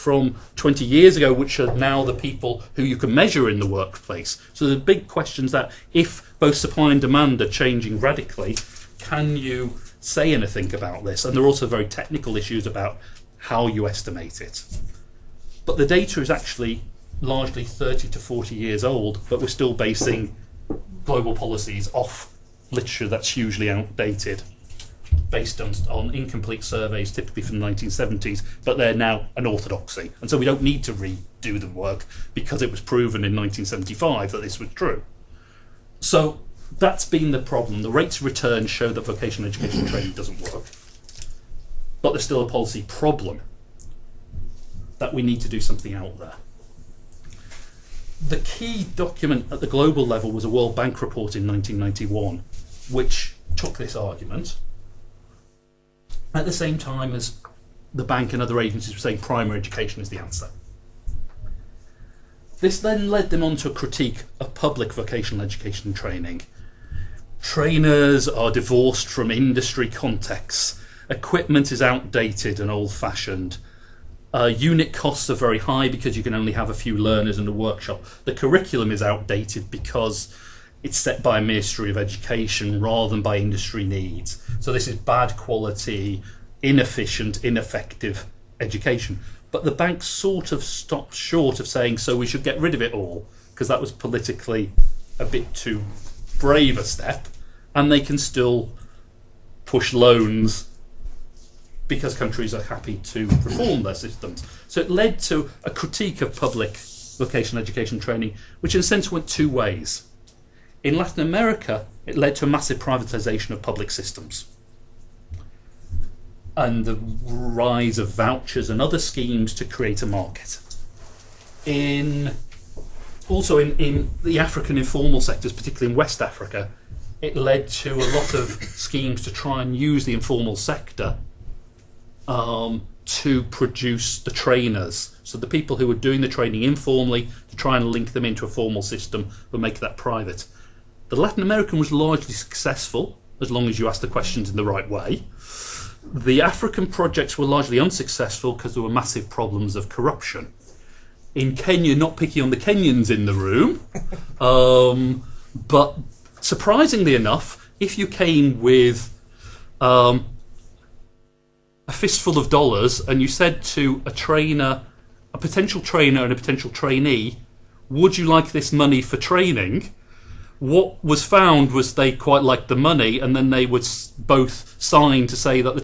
from 20 years ago, which are now the people who you can measure in the workplace. So the big questions that if both supply and demand are changing radically, can you say anything about this? And there are also very technical issues about how you estimate it. But the data is actually largely 30 to 40 years old, but we're still basing global policies off literature that's hugely outdated, based on incomplete surveys, typically from the 1970s, but they're now an orthodoxy. And so we don't need to redo the work because it was proven in 1975 that this was true. So that's been the problem. The rates of return show that vocational education training doesn't work, but there's still a policy problem that we need to do something out there. The key document at the global level was a World Bank report in 1991, which took this argument at the same time as the bank and other agencies were saying primary education is the answer. This then led them on to a critique of public vocational education training. Trainers are divorced from industry contexts. Equipment is outdated and old-fashioned. Unit costs are very high because you can only have a few learners in a workshop. The curriculum is outdated because it's set by a Ministry of Education rather than by industry needs. So this is bad quality, inefficient, ineffective education. But the bank sort of stopped short of saying, so we should get rid of it all, because that was politically a bit too brave a step, and they can still push loans because countries are happy to reform their systems. So it led to a critique of public vocational education training, which in a sense went two ways. In Latin America, it led to a massive privatization of public systems and the rise of vouchers and other schemes to create a market. Also in the African informal sectors, particularly in West Africa, it led to a lot of schemes to try and use the informal sector to produce the trainers. So the people who were doing the training informally, to try and link them into a formal system, but make that private. The Latin American was largely successful, as long as you ask the questions in the right way. The African projects were largely unsuccessful because there were massive problems of corruption. In Kenya, not picking on the Kenyans in the room, but surprisingly enough, if you came with a fistful of dollars and you said to a trainer, a potential trainer and a potential trainee, would you like this money for training? What was found was they quite liked the money, and then they would both sign to say that the